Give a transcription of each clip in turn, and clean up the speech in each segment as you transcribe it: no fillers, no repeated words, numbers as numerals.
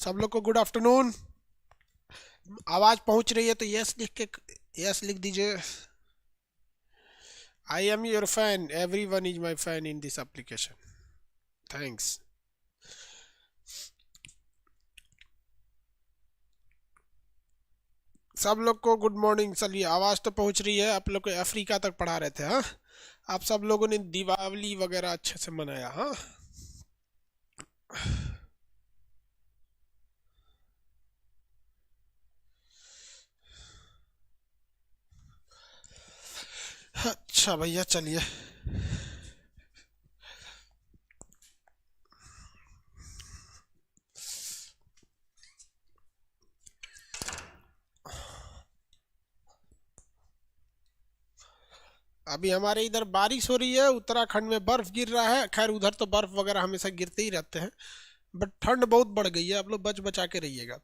सब लोग को गुड आफ्टरनून। आवाज पहुंच रही है तो यस लिख के यस लिख दीजिए। I am your fan, every one is my fan in this application. Thanks. सब लोग को गुड मॉर्निंग। चलिए, आवाज तो पहुंच रही है। आप लोग को अफ्रीका तक पढ़ा रहे थे। हाँ, आप सब लोगों ने दिवाली वगैरह अच्छे से मनाया। हाँ, अच्छा भैया, चलिए। अभी हमारे इधर बारिश हो रही है, उत्तराखंड में बर्फ गिर रहा है। खैर, उधर तो बर्फ वगैरह हमेशा गिरते ही रहते हैं, बट ठंड बहुत बढ़ गई है। आप लोग बच बचा के रहिएगा।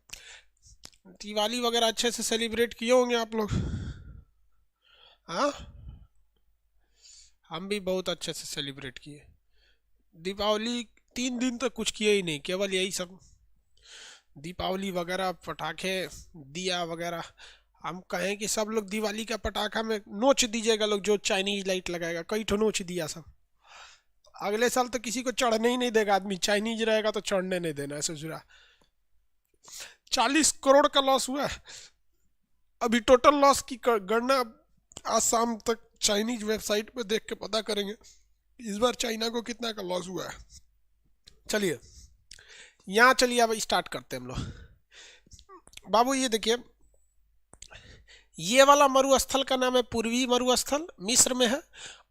दिवाली वगैरह अच्छे से सेलिब्रेट किए होंगे आप लोग। हाँ, हम भी बहुत अच्छे से सेलिब्रेट किए। दीपावली 3 दिन तक कुछ किए ही नहीं, केवल यही सब दीपावली वगैरह, पटाखे, दिया वगैरह। हम कहें कि सब लोग दिवाली का पटाखा में नोच दीजिएगा। लोग जो चाइनीज लाइट लगाएगा, कई ठो नोच दिया सब। अगले साल तो किसी को चढ़ने ही नहीं देगा आदमी। चाइनीज रहेगा तो चढ़ने नहीं देना। ऐसे जुड़ा 40 करोड़ का लॉस हुआ है। अभी टोटल लॉस की गणना आज शाम तक चाइनीज वेबसाइट पे देख के पता करेंगे इस बार चाइना को कितना का लॉस हुआ है। चलिए, यहाँ चलिए अब स्टार्ट करते हैं हम लोग। बाबू ये देखिए, ये वाला मरुस्थल का नाम है पूर्वी मरुस्थल, मिस्र में है।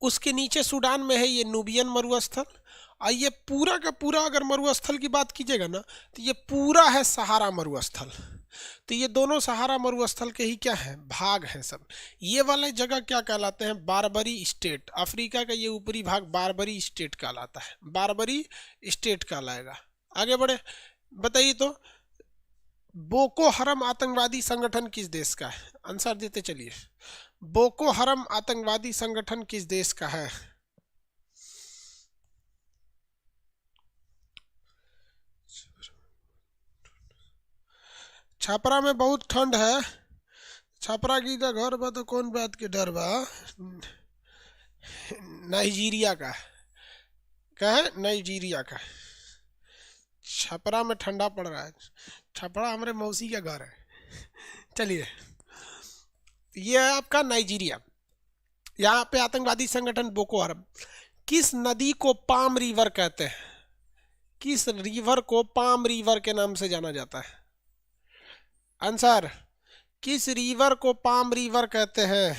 उसके नीचे सूडान में है ये नूबियन मरुस्थल। और ये पूरा का पूरा अगर मरुस्थल की बात कीजिएगा ना, तो ये पूरा है सहारा मरुस्थल। तो ये दोनों सहारा मरुस्थल के ही क्या है, भाग हैं सब। ये वाले जगह क्या कहलाते हैं, बारबरी स्टेट। अफ्रीका का ये ऊपरी भाग बारबरी स्टेट कहलाता है, बारबरी स्टेट कहलाएगा। आगे बढ़े, बताइए तो बोको हरम आतंकवादी संगठन किस देश का है? आंसर देते चलिए। बोको हरम आतंकवादी संगठन किस देश का है? छपरा में बहुत ठंड है। छपरा की का घर बा तो कौन बात के डर बा। नाइजीरिया का है, नाइजीरिया का। छपरा में ठंडा पड़ रहा है। छपरा हमारे मौसी का घर है। चलिए, ये है आपका नाइजीरिया। यहाँ पे आतंकवादी संगठन बोको हरम। किस नदी को पाम रिवर कहते हैं? किस रिवर को पाम रिवर के नाम से जाना जाता है? आंसर, किस रिवर को पाम रिवर कहते हैं?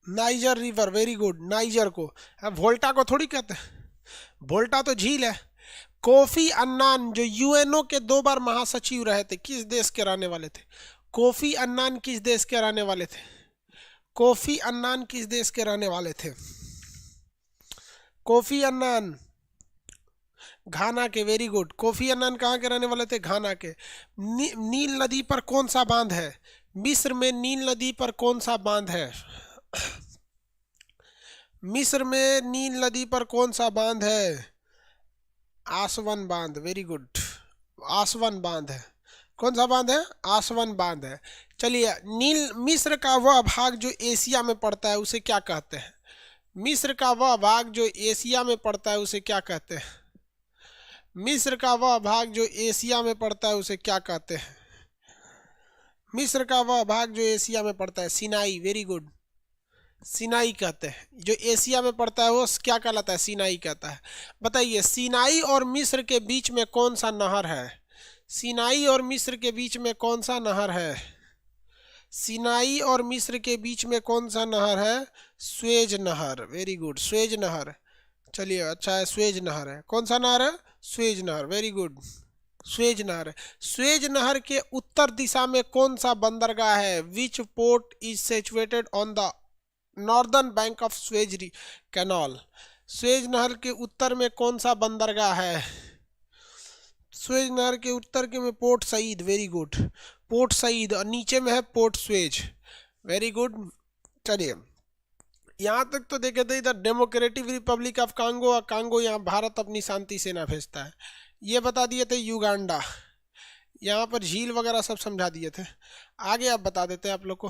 Niger river, very good. Niger को। अब वोल्टा को थोड़ी कहते हैं, वोल्टा तो झील है। कोफी अन्नान जो यूएनओ के 2 बार महासचिव रहे थे, किस देश के रहने वाले थे? कोफी अन्नान किस देश के रहने वाले थे? कोफी अन्नान किस देश के रहने वाले थे? कोफी अन्नान घाना के, वेरी गुड। कोफी अन्नान कहाँ के रहने वाले थे? घाना के। नील नदी पर कौन सा बांध है? मिस्र में नील नदी पर कौन सा बांध है? मिस्र में नील नदी पर कौन सा बांध है? आसवन बांध, वेरी गुड। आसवन बांध है। कौन सा बांध है? आसवन बांध है। चलिए, नील मिस्र का वह भाग जो एशिया में पड़ता है उसे क्या कहते हैं? मिस्र का वह भाग जो एशिया में पड़ता है उसे क्या कहते हैं? मिस्र का वह भाग जो एशिया में पड़ता है उसे क्या कहते हैं? मिस्र का वह भाग जो एशिया में पड़ता है, सिनाई, वेरी गुड। सिनाई कहते हैं। जो एशिया में पड़ता है वो क्या कहलाता है? सिनाई कहता है। बताइए, सिनाई और मिस्र के बीच में कौन सा नहर है? सिनाई और मिस्र के बीच में कौन सा नहर है? सिनाई और मिस्र के बीच में कौन सा नहर है? स्वेज नहर, वेरी गुड। स्वेज नहर। चलिए, अच्छा है, स्वेज नहर है। कौन सा नहर है? स्वेज नहर, वेरी गुड। स्वेज नहर है। स्वेज नहर के उत्तर दिशा में कौन सा बंदरगाह है? विच port is situated on the northern bank of Suez canal? Suez नहर के उत्तर में कौन सा बंदरगाह है? स्वेज नहर के उत्तर के में Port Said, very good. Port Said. और नीचे में है पोर्ट स्वेज, वेरी गुड। चलिए, यहाँ तक तो देखे थे इधर डेमोक्रेटिक रिपब्लिक ऑफ कांगो, और कांगो यहाँ भारत अपनी शांति सेना भेजता है। ये बता दिए थे युगांडा, यहाँ पर झील वगैरह सब समझा दिए थे। आगे आप बता देते हैं आप लोग को।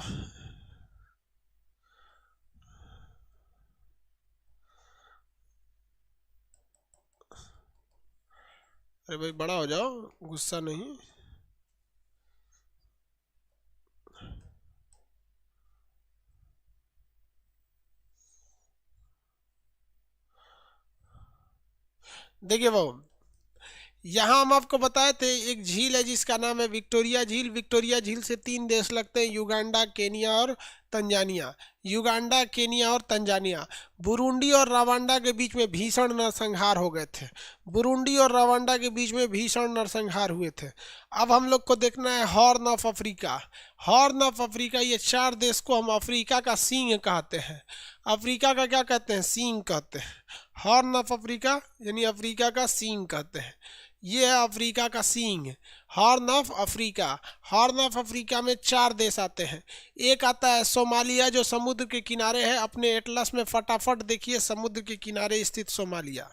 अरे भाई बड़ा हो जाओ, गुस्सा नहीं। देखिए वो, यहाँ हम आपको बताए थे एक झील है जिसका नाम है विक्टोरिया झील। विक्टोरिया झील से 3 देश लगते हैं, युगांडा, केनिया और तंजानिया। युगांडा, केनिया और तंजानिया। बुरुंडी और रवांडा के बीच में भीषण नरसंहार हो गए थे। बुरुंडी और रवांडा के बीच में भीषण नरसंहार हुए थे। अब हम लोग को देखना है horn of Africa. Horn of Africa, ये 4 देश को हम अफ्रीका का सींग कहते हैं। अफ्रीका का क्या कहते हैं? सींग कहते हैं। हॉर्न ऑफ अफ्रीका यानी अफ्रीका का सींग कहते हैं। ये है अफ्रीका का सींग, horn of Africa. Horn of Africa में 4 देश आते हैं। एक आता है सोमालिया, जो समुद्र के किनारे है। अपने एटलस में फटाफट देखिए समुद्र के किनारे स्थित सोमालिया।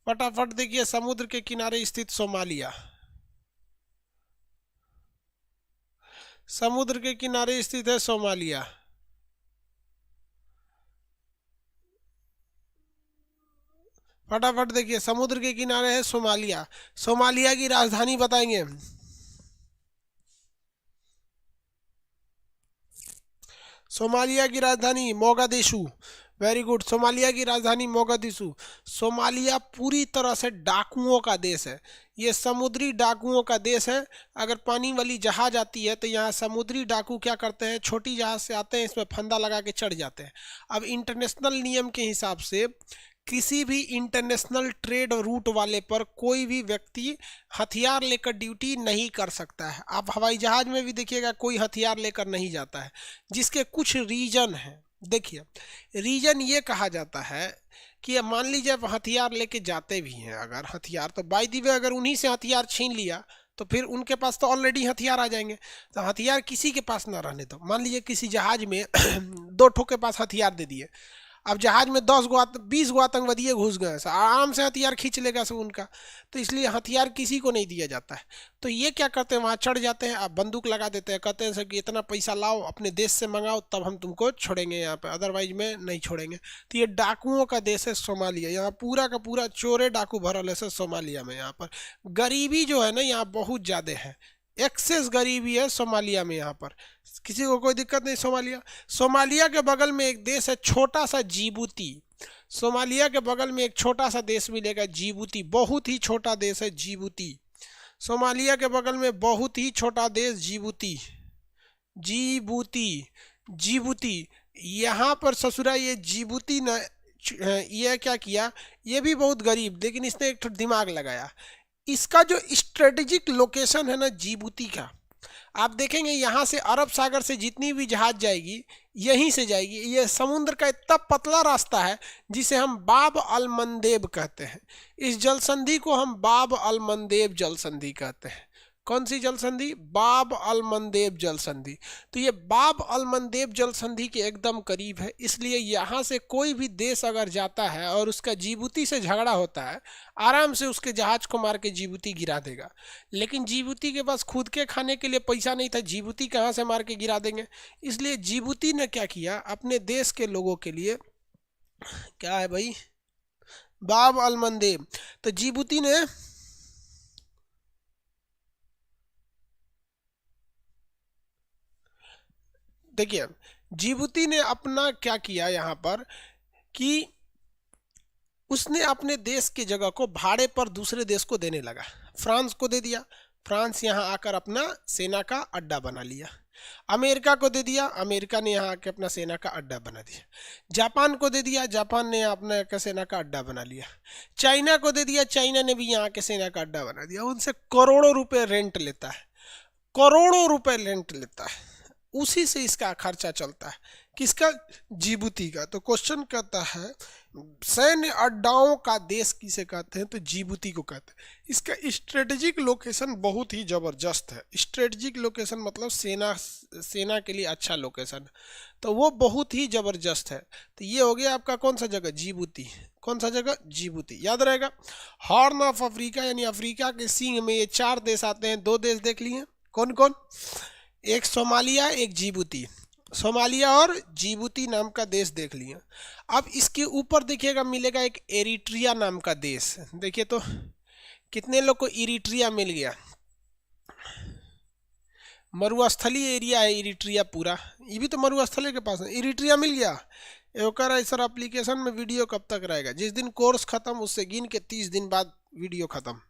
फटाफट देखिए समुद्र के किनारे स्थित सोमालिया। समुद्र के किनारे स्थित है सोमालिया। फटाफट देखिए समुद्र के किनारे है सोमालिया। सोमालिया की राजधानी बताएंगे। सोमालिया की राजधानी मोगादिशु। वेरी गुड, सोमालिया की राजधानी मोगादिशु। सोमालिया पूरी तरह से डाकुओं का देश है। ये समुद्री डाकुओं का देश है। अगर पानी वाली जहाज आती है तो यहाँ समुद्री डाकू क्या करते हैं, छोटी जहाज से आते हैं, इसमें फंदा लगा के चढ़ जाते हैं। अब इंटरनेशनल नियम के हिसाब से किसी भी इंटरनेशनल ट्रेड रूट वाले पर कोई भी व्यक्ति हथियार लेकर ड्यूटी नहीं कर सकता है। आप हवाई जहाज में भी देखिएगा कोई हथियार लेकर नहीं जाता है, जिसके कुछ रीजन हैं। देखिए, रीजन ये कहा जाता है कि मान लीजिए आप हथियार लेके जाते भी हैं, अगर हथियार तो बाय द वे अगर उन्हीं से हथियार छीन लिया तो फिर उनके पास तो ऑलरेडी हथियार आ जाएंगे। तो हथियार किसी के पास ना रहने दो। मान लीजिए किसी जहाज में 2 ठो के पास हथियार दे दिए। अब जहाज में 20 गो आतंकवादी घुस गए, आराम से हथियार खींच लेगा सब उनका। तो इसलिए हथियार किसी को नहीं दिया जाता है। तो ये क्या करते हैं, वहाँ चढ़ जाते हैं, अब बंदूक लगा देते हैं, कहते हैं सर कि इतना पैसा लाओ, अपने देश से मंगाओ, तब हम तुमको छोड़ेंगे यहाँ पे, अदरवाइज में नहीं छोड़ेंगे। तो ये डाकुओं का देश है सोमालिया। यहाँ पूरा का पूरा चोरे डाकू भरल है सोमालिया में। यहाँ पर गरीबी जो है ना, यहाँ बहुत ज़्यादा है। एक्सेस गरीबी है सोमालिया में। यहाँ पर किसी को कोई दिक्कत नहीं। सोमालिया, सोमालिया के बगल में एक देश है छोटा सा जिबूती। सोमालिया के बगल में एक छोटा सा देश मिलेगा जिबूती, बहुत ही छोटा देश है जिबूती। सोमालिया के बगल में बहुत ही छोटा देश जिबूती। Djibouti, Djibouti. यहाँ पर ससुरा ये जिबूती न, ये क्या किया, ये भी बहुत गरीब, लेकिन इसने एक दिमाग लगाया। इसका जो स्ट्रेटेजिक लोकेशन है ना जिबूती का, आप देखेंगे यहाँ से अरब सागर से जितनी भी जहाज जाएगी यहीं से जाएगी। ये समुद्र का इतना पतला रास्ता है जिसे हम बाब अल मंदेब कहते हैं। इस जल संधि को हम बाब अल मंदेब जल संधि कहते हैं। कौन सी जल संधि? बाब अल मंदेब जल संधि। तो ये बाब अल मंदेब जल संधि के एकदम करीब है, इसलिए यहाँ से कोई भी देश अगर जाता है और उसका जिबूती से झगड़ा होता है, आराम से उसके जहाज को मार के जिबूती गिरा देगा। लेकिन जिबूती के पास खुद के खाने के लिए पैसा नहीं था, जिबूती कहाँ से मार के गिरा देंगे। इसलिए जिबूती ने क्या किया, अपने देश के लोगों के लिए, क्या है भाई, बाब अल मंदेब। तो जिबूती ने देखिए, जिबूती ने अपना क्या किया यहाँ पर कि उसने अपने देश की जगह को भाड़े पर दूसरे देश को देने लगा। फ्रांस को दे दिया, फ्रांस यहाँ आकर अपना सेना का अड्डा बना लिया। अमेरिका को दे दिया, अमेरिका ने यहाँ आकर अपना सेना का अड्डा बना दिया। जापान को दे दिया, जापान ने अपना सेना का अड्डा बना लिया। चाइना को दे दिया, चाइना ने भी यहाँ के सेना का अड्डा बना दिया। उनसे करोड़ों रुपए रेंट लेता है, करोड़ों रुपए रेंट लेता है, उसी से इसका खर्चा चलता है। किसका? जिबूती का। तो क्वेश्चन कहता है सैन्य अड्डाओं का देश किसे कहते हैं? तो जिबूती को कहते हैं। इसका स्ट्रेटेजिक लोकेशन बहुत ही जबरदस्त है। स्ट्रेटेजिक लोकेशन मतलब सेना के लिए अच्छा लोकेशन, तो वो बहुत ही जबरदस्त है। तो ये हो गया आपका कौन सा जगह? जिबूती। कौन सा जगह? जिबूती, याद रहेगा। हॉर्न ऑफ अफ्रीका यानी अफ्रीका के सींग में ये 4 देश आते हैं। 2 देश देख लिए, कौन कौन? एक सोमालिया, एक जिबूती। सोमालिया और जिबूती नाम का देश देख लिया। अब इसके ऊपर देखिएगा मिलेगा एक एरिट्रिया नाम का देश। देखिए तो कितने लोग को इरिट्रिया मिल गया? मरुस्थलीय एरिया है इरिट्रिया पूरा, ये भी तो मरुस्थलीय के पास है। इरिट्रिया मिल गया। एकर सर एप्लीकेशन में वीडियो कब तक रहेगा? जिस दिन कोर्स खत्म उससे गिन के 30 दिन बाद वीडियो खत्म,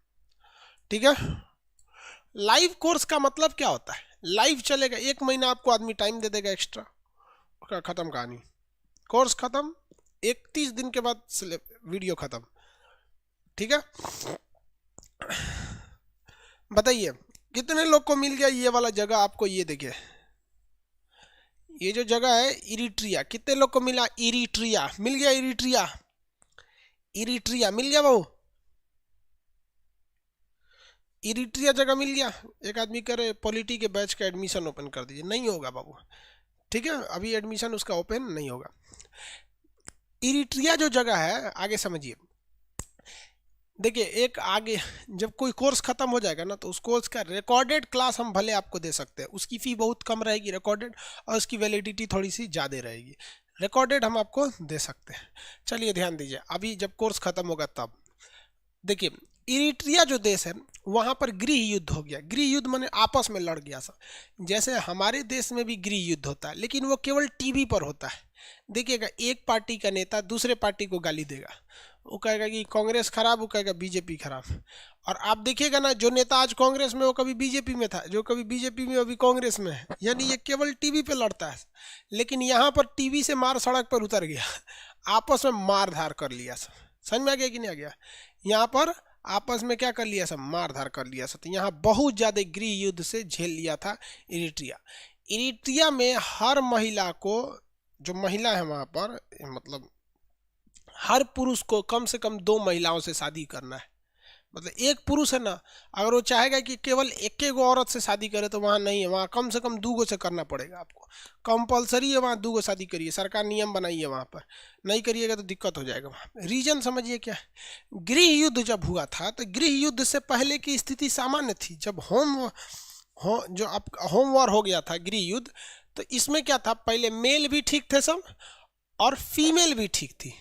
ठीक है। लाइव कोर्स का मतलब क्या होता है? लाइव चलेगा, 1 महीना आपको आदमी टाइम दे देगा एक्स्ट्रा, खत्म कहानी, कोर्स खत्म, 31 दिन के बाद वीडियो खत्म, ठीक है। बताइए कितने लोग को मिल गया ये वाला जगह? आपको ये देखिए, ये जो जगह है इरिट्रिया, कितने लोग को मिला? इरिट्रिया मिल गया। इरिट्रिया, इरिट्रिया मिल गया बाबू, इरिट्रिया जगह मिल गया। एक आदमी करे पॉलिटी के बैच का एडमिशन ओपन कर दीजिए, नहीं होगा बाबू, ठीक है, अभी एडमिशन उसका ओपन नहीं होगा। इरिट्रिया जो जगह है, आगे समझिए। देखिए एक आगे जब कोई कोर्स खत्म हो जाएगा ना, तो उस कोर्स का रिकॉर्डेड क्लास हम भले आपको दे सकते हैं, उसकी फ़ी बहुत कम रहेगी रिकॉर्डेड, और उसकी वैलिडिटी थोड़ी सी ज़्यादा रहेगी। रिकॉर्डेड हम आपको दे सकते हैं। चलिए ध्यान दीजिए, अभी जब कोर्स खत्म होगा तब देखिए, इरिट्रिया जो देश है वहाँ पर गृह युद्ध हो गया। गृह युद्ध माने आपस में लड़ गया सब, जैसे हमारे देश में भी गृह युद्ध होता है, लेकिन वो केवल टीवी पर होता है। देखिएगा, एक पार्टी का नेता दूसरे पार्टी को गाली देगा, वो कहेगा कि कांग्रेस खराब, वो कहेगा बीजेपी खराब। और आप देखिएगा ना, जो नेता आज कांग्रेस में वो कभी बीजेपी में था, जो कभी बीजेपी में अभी कांग्रेस में है, यानी ये केवल टीवी पे लड़ता है। लेकिन यहाँ पर टीवी से मार सड़क पर उतर गया, आपस में मार धार कर लिया सब। समझ में आ गया कि नहीं आ गया? यहाँ पर आपस में क्या कर लिया सब? मार धार कर लिया सब। तो यहाँ बहुत ज़्यादा गृह युद्ध से झेल लिया था इरिट्रिया। इरिट्रिया में हर महिला को, जो महिला है वहाँ पर, मतलब हर पुरुष को कम से कम 2 महिलाओं से शादी करना है। मतलब एक पुरुष है ना, अगर वो चाहेगा कि केवल एक औरत से शादी करे तो वहाँ नहीं है, वहाँ कम से कम 2 से करना पड़ेगा आपको, कंपलसरी है वहाँ 2 शादी करिए, सरकार नियम बनाई है वहाँ पर, नहीं करिएगा तो दिक्कत हो जाएगा वहाँ। रीजन समझिए क्या है? गृह युद्ध जब हुआ था तो गृह युद्ध से पहले की स्थिति सामान्य थी। जब जो अब होम वॉर हो गया था, गृह युद्ध, तो इसमें क्या था? पहले मेल भी ठीक थे सब और फीमेल भी ठीक थी।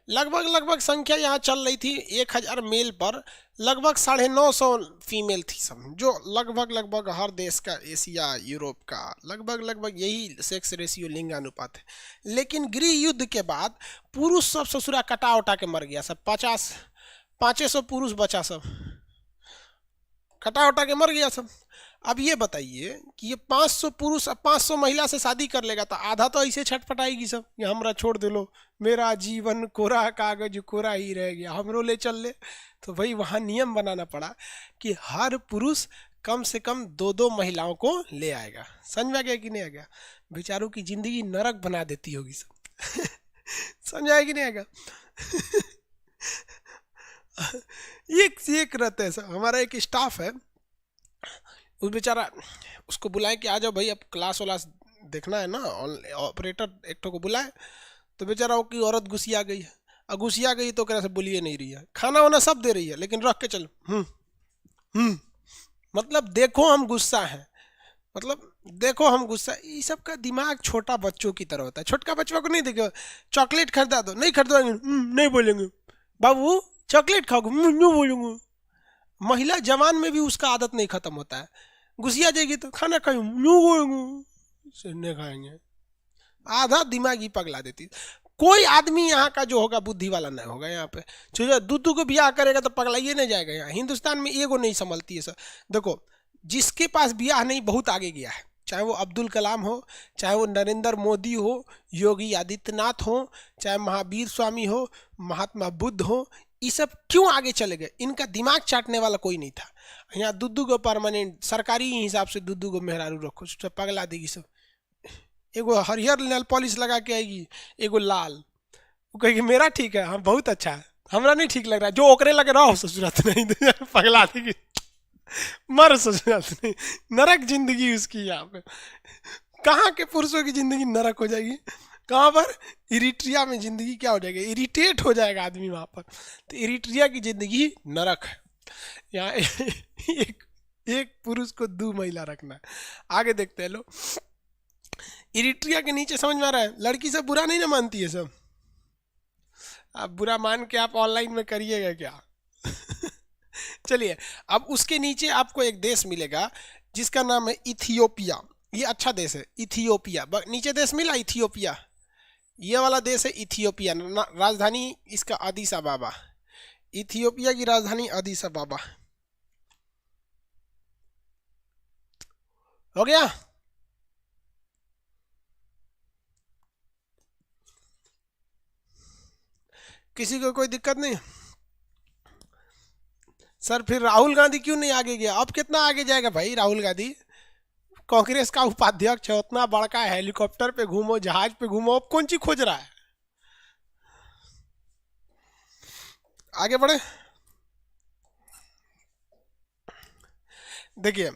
लगभग संख्या यहाँ चल रही थी 1000 मेल पर लगभग 950 फीमेल थी सब, जो लगभग हर देश का, एशिया यूरोप का लगभग यही सेक्स रेशियो, लिंगानुपात है। लेकिन गृह युद्ध के बाद पुरुष सब ससुरा कटा उटा के मर गया सब, 500 पुरुष बचा सब, कटा उटा के मर गया सब। अब ये बताइए कि ये 500 पुरुष 500 महिला से शादी कर लेगा तो आधा तो ऐसे छटपटाएगी सब, ये हमरा छोड़ दे लो, मेरा जीवन कोरा कागज कोरा ही रह गया, हमरो ले चल ले। तो भाई वहाँ नियम बनाना पड़ा कि हर पुरुष कम से कम 2 महिलाओं को ले आएगा। समझ में आ गया कि नहीं आ गया? बेचारों की जिंदगी नरक बना देती होगी सब। समझ आया कि नहीं आएगा? एक रहते हैं सब, हमारा एक स्टाफ है, उस बेचारा, उसको बुलाए कि आ जाओ भाई, अब क्लास वालास देखना है ना, ऑपरेटर एक को बुलाए, तो बेचारा वो की औरत गुस्सिया गई है, और गुस्सिया गई तो से बोलिए नहीं रही है, खाना वाना सब दे रही है, लेकिन रख के चल मतलब देखो हम गुस्सा हैं, मतलब देखो हम गुस्सा। ये सब का दिमाग छोटा बच्चों की तरह होता है। छोटका बच्चों को नहीं देखो, चॉकलेट खरीदा दो, नहीं खरीदवाएंगे, नहीं बोलेंगे बाबू चॉकलेट खाओगे, नहीं बोलेंगे। महिला जवान में भी उसका आदत नहीं खत्म होता है, गुस्सिया जाएगी तो खाना खाएंगे, खाएंगे, आधा दिमाग ही पगला देती। कोई आदमी यहाँ का जो होगा बुद्धि वाला नहीं होगा यहाँ पे। जो दूधू को ब्याह करेगा तो पगलाइए नहीं जाएगा। यहाँ हिंदुस्तान में एगो नहीं संभलती है सर। देखो जिसके पास ब्याह नहीं बहुत आगे गया है, चाहे वो अब्दुल कलाम हो, चाहे वो नरेंद्र मोदी हो, योगी आदित्यनाथ हो, चाहे महावीर स्वामी हो, महात्मा बुद्ध हो, ये सब क्यों आगे चले गए? इनका दिमाग चाटने वाला कोई नहीं था। यहाँ दूधू को परमानेंट सरकारी हिसाब से दूधू को मेहरारू रखो, सब पगला देगी सब। एगो हरियर नेल पॉलिश लगा के आएगी, एगो लाल, वो कहेगी मेरा ठीक है, हाँ बहुत अच्छा है, हमरा नहीं ठीक लग रहा है, जो ओकरे लग रहा हो ससुरात नहीं तो पगला देगी, मर ससुरात नहीं। नरक जिंदगी उसकी यहाँ पे। कहाँ के पुरुषों की जिंदगी नरक हो जाएगी, कहाँ पर? इरिट्रिया में जिंदगी क्या हो जाएगी, इरिटेट हो जाएगा आदमी वहां पर। तो इरिट्रिया की जिंदगी नरक है। यहाँ एक एक पुरुष को 2 महिला रखना है। आगे देखते हैं लो, इरिट्रिया के नीचे समझ में आ रहा है, लड़की सब बुरा नहीं ना मानती है सब। आप बुरा मान के आप ऑनलाइन में करिएगा क्या? चलिए, अब उसके नीचे आपको एक देश मिलेगा जिसका नाम है इथियोपिया। ये अच्छा देश है इथियोपिया। नीचे देश मिला इथियोपिया, ये वाला देश है इथियोपिया। राजधानी इसका अदीस अबाबा। इथियोपिया की राजधानी अदीस अबाबा। हो गया? किसी को कोई दिक्कत नहीं? सर फिर राहुल गांधी क्यों नहीं आगे गया? अब कितना आगे जाएगा भाई राहुल गांधी? कांग्रेस का उपाध्यक्ष है, उतना बड़का हेलीकॉप्टर पे घूमो, जहाज पे घूमो, अब कौन चीज खोज रहा है? आगे बढ़े। देखिए,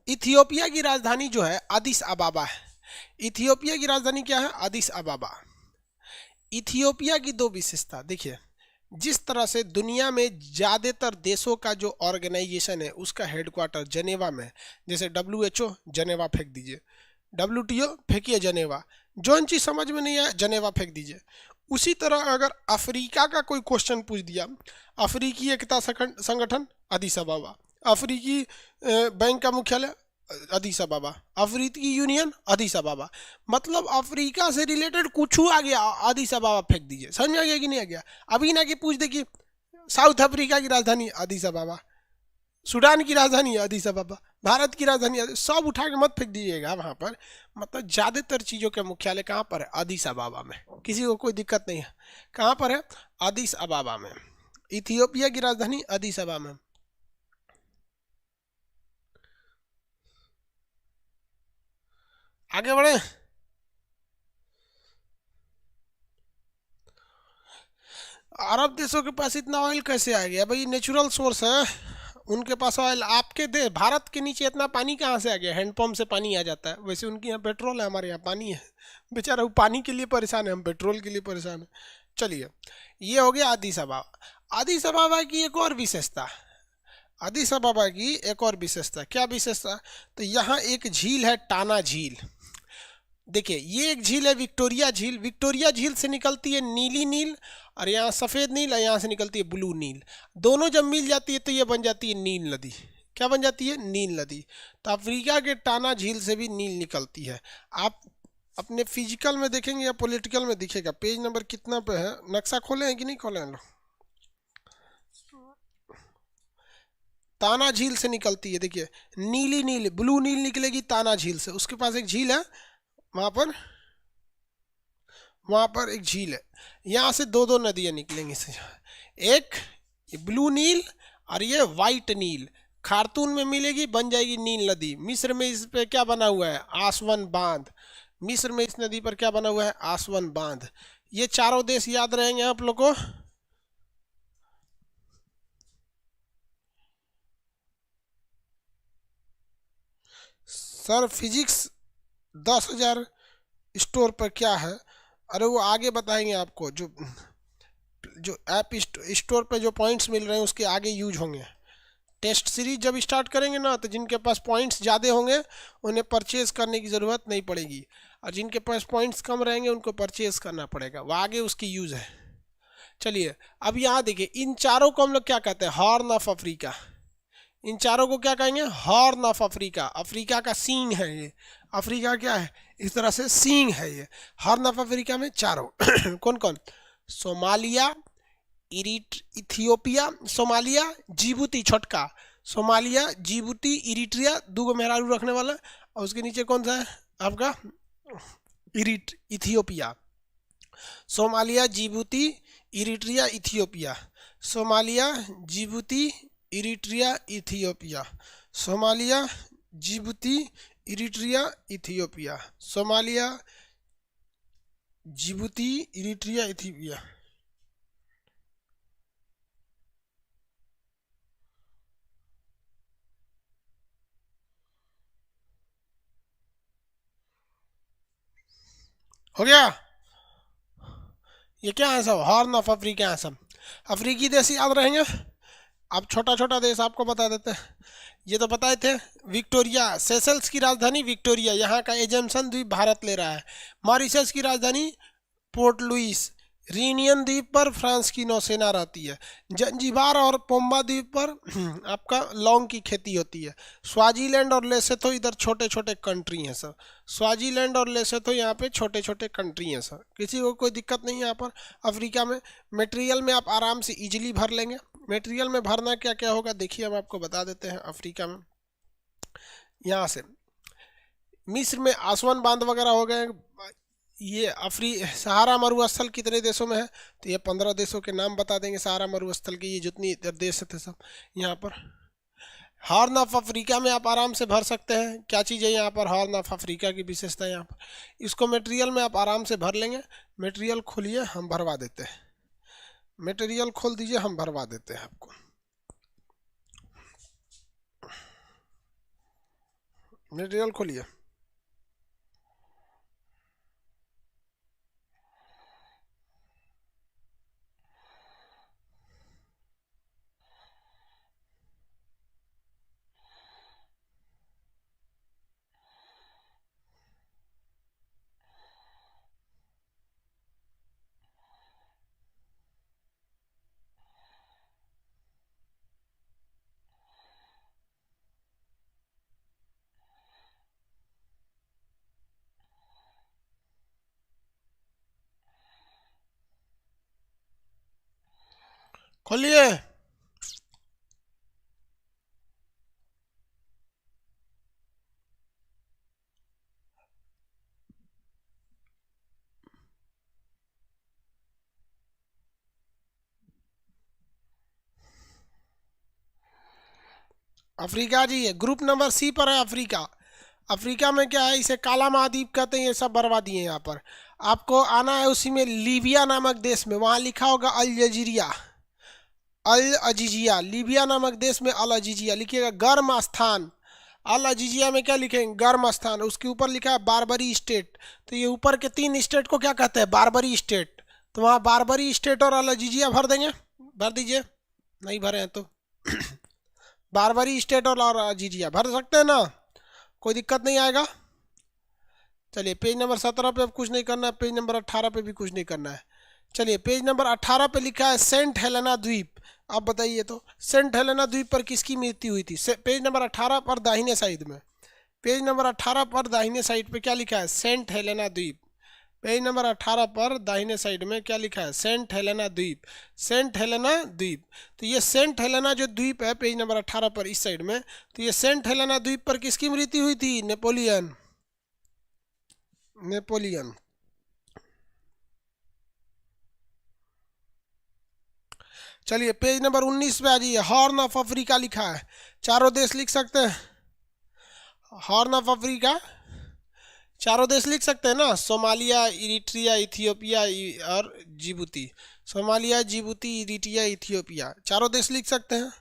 इथियोपिया की राजधानी जो है अदिस अबाबा है। इथियोपिया की राजधानी क्या है? अदिस अबाबा। इथियोपिया की 2 विशेषता देखिए, जिस तरह से दुनिया में ज़्यादातर देशों का जो ऑर्गेनाइजेशन है उसका हेडक्वार्टर जनेवा में, जैसे WHO जनेवा फेंक दीजिए, WTO फेंकिए जनेवा, जौन चीज़ समझ में नहीं आया जनेवा फेंक दीजिए। उसी तरह अगर अफ्रीका का कोई क्वेश्चन पूछ दिया, अफ्रीकी एकता संगठन अदीस अबाबा, अफ्रीकी बैंक का मुख्यालय अदीस अबाबा, अफ्रीकी यूनियन अदीस अबाबा, मतलब अफ्रीका से रिलेटेड कुछ आ गया अदीस अबाबा फेंक दीजिए। समझ में आ गया कि नहीं आ गया? अभी ना कि पूछ दे कि साउथ अफ्रीका की राजधानी अदीस अबाबा, सूडान की राजधानी अदीस अबाबा, भारत की राजधानी, सब उठा के मत फेंक दीजिएगा वहाँ पर। मतलब ज़्यादातर चीज़ों के मुख्यालय कहाँ पर है? अदीस अबाबा में। किसी को कोई दिक्कत नहीं है। कहाँ पर है? अदीस अबाबा में। इथियोपिया की राजधानी अदीस अबाबा में। आगे बढ़े। अरब देशों के पास इतना ऑयल कैसे आ गया भाई? नेचुरल सोर्स है उनके पास ऑयल। आपके दे भारत के नीचे इतना पानी कहाँ से आ गया? हैंडपम्प से पानी आ जाता है। वैसे उनके यहाँ पेट्रोल है, हमारे यहाँ पानी है। बेचारा वो पानी के लिए परेशान है, हम पेट्रोल के लिए परेशान है। चलिए, ये हो गया अदीस अबाबा। अदीस अबाबा की एक और विशेषता, अदीस अबाबा की एक और विशेषता, क्या विशेषता? तो यहाँ एक झील है, टाना झील। देखिए, ये एक झील है विक्टोरिया झील। विक्टोरिया झील से निकलती है नीली नील, और यहाँ सफ़ेद नील, और यहाँ से निकलती है ब्लू नील। दोनों जब मिल जाती है तो ये बन जाती है नील नदी। क्या बन जाती है? नील नदी। तो अफ्रीका के टाना झील से भी नील निकलती है। आप अपने फिजिकल में देखेंगे या पॉलिटिकल में दिखेगा। पेज नंबर कितना पे है? नक्शा खोले हैं कि नहीं खोले हैं लोग? ताना झील से निकलती है, देखिए नीली नील, ब्लू नील निकलेगी ताना झील से। उसके पास एक झील है वहाँ पर, वहाँ पर एक झील है। यहाँ से 2 नदियाँ निकलेंगी, एक ब्लू नील और ये वाइट नील। खार्तून में मिलेगी, बन जाएगी नील नदी। मिस्र में इस पे क्या बना हुआ है? आसवन बांध। मिस्र में इस नदी पर क्या बना हुआ है? आसवन बांध। ये चारों देश याद रहेंगे आप लोग को। सर फिजिक्स 10,000 स्टोर पर क्या है? अरे वो आगे बताएंगे आपको। जो जो ऐप स्टोर पे जो पॉइंट्स मिल रहे हैं उसके आगे यूज होंगे। टेस्ट सीरीज जब स्टार्ट करेंगे ना, तो जिनके पास पॉइंट्स ज़्यादा होंगे उन्हें परचेज करने की ज़रूरत नहीं पड़ेगी, और जिनके पास पॉइंट्स कम रहेंगे उनको परचेज करना पड़ेगा। वो आगे उसकी यूज़ है। चलिए, अब यहाँ देखिए, इन चारों को हम लोग क्या कहते हैं? Horn of Africa. इन चारों को क्या कहेंगे? Horn of Africa. अफ्रीका का सींग है ये। अफ्रीका क्या है? इस तरह से सींग है ये। हॉर्न ऑफ अफ्रीका में चारों कौन कौन? सोमालिया, इथियोपिया, सोमालिया, जिबूती छोटका, सोमालिया, जिबूती, इरिट्रिया, 2 मेहरारू रखने वाला। और उसके नीचे कौन सा है आपका? Ethiopia. Somalia, Djibouti, Eritrea, Ethiopia. Somalia, Djibouti, Eritrea, Ethiopia. Somalia, Djibouti, Eritrea, Ethiopia. Somalia, Djibouti, Eritrea, Ethiopia. हो गया। ये क्या है सब? हॉर्न ऑफ अफ्रीका है सब। अफ्रीकी देश याद रहेंगे। अब छोटा छोटा देश आपको बता देते हैं। ये तो बताए थे। विक्टोरिया, सेशल्स की राजधानी विक्टोरिया, यहाँ का एजम्सन द्वीप भारत ले रहा है। मॉरिशस की राजधानी पोर्ट लुइस। रीनियन द्वीप पर फ्रांस की नौसेना रहती है। जंजीबार और पोम्बा द्वीप पर आपका लौंग की खेती होती है। स्वाजीलैंड और लेसोथो इधर छोटे छोटे कंट्री हैं सर। स्वाजीलैंड और लेसोथो यहाँ पे छोटे छोटे कंट्री हैं सर, किसी को कोई दिक्कत नहीं है यहाँ पर। अफ्रीका में मटेरियल में आप आराम से इजीली भर लेंगे। मटेरियल में भरना क्या क्या होगा देखिए, हम आपको बता देते हैं। अफ्रीका में यहाँ से मिस्र में आसवन बांध वगैरह हो गए। ये सहारा मरुस्थल कितने देशों में है? तो ये 15 देशों के नाम बता देंगे सहारा मरुस्थल के, ये जितनी देश थे सब यहाँ पर। हॉर्न ऑफ अफ्रीका में आप आराम से भर सकते हैं। क्या चीज़ है यहाँ पर? हॉर्न ऑफ अफ्रीका की विशेषता यहाँ पर। इसको मटेरियल में आप आराम से भर लेंगे। मटेरियल खोलिए, हम भरवा देते हैं। मटेरियल खोल दीजिए, हम भरवा देते हैं आपको। मटेरियल खोलिए। खोलिए। अफ्रीका जी है, ग्रुप नंबर सी पर है अफ्रीका। अफ्रीका में क्या है, इसे काला महाद्वीप कहते हैं। ये सब बर्बादी दिए यहाँ पर। आपको आना है उसी में, लीबिया नामक देश में। वहाँ लिखा होगा अल जजीरिया, अल अजीजिया। लीबिया नामक देश में अल अजीजिया लिखिएगा, गर्म स्थान। अल अजीजिया में क्या लिखेंगे? गर्म स्थान। उसके ऊपर लिखा है बारबरी स्टेट। तो ये ऊपर के 3 स्टेट को क्या कहते हैं? बारबरी स्टेट। तो वहाँ बारबरी स्टेट और अल अजीजिया भर देंगे। भर दीजिए। नहीं भरे हैं तो बारबरी स्टेट और अजीजिया भर सकते हैं ना, कोई दिक्कत नहीं आएगा। चलिए पेज नंबर 17 पे अब कुछ नहीं करना है, पेज नंबर 18 पे भी कुछ नहीं करना है। चलिए पेज नंबर 18 पे लिखा है सेंट हेलेना द्वीप। आप बताइए तो सेंट हेलेना द्वीप पर किसकी मृत्यु हुई थी? पेज नंबर 18 पर दाहिने साइड में, पेज नंबर 18 पर दाहिने साइड पे क्या लिखा है? सेंट हेलेना द्वीप। पेज नंबर 18 पर दाहिने साइड में क्या लिखा है? सेंट हेलेना द्वीप। सेंट हेलेना द्वीप। तो ये सेंट हेलेना जो द्वीप है पेज नंबर 18 पर इस साइड में, तो ये सेंट हेलेना द्वीप पर किसकी मृत्यु हुई थी? नेपोलियन। नेपोलियन। चलिए पेज नंबर 19 पे आ जाइए। हॉर्न ऑफ अफ्रीका लिखा है, चारों देश लिख सकते हैं। हॉर्न ऑफ अफ्रीका चारों देश लिख सकते हैं ना, सोमालिया, इरिट्रिया, इथियोपिया और Djibouti. Somalia, Djibouti, Eritrea, Ethiopia, चारों देश लिख सकते हैं।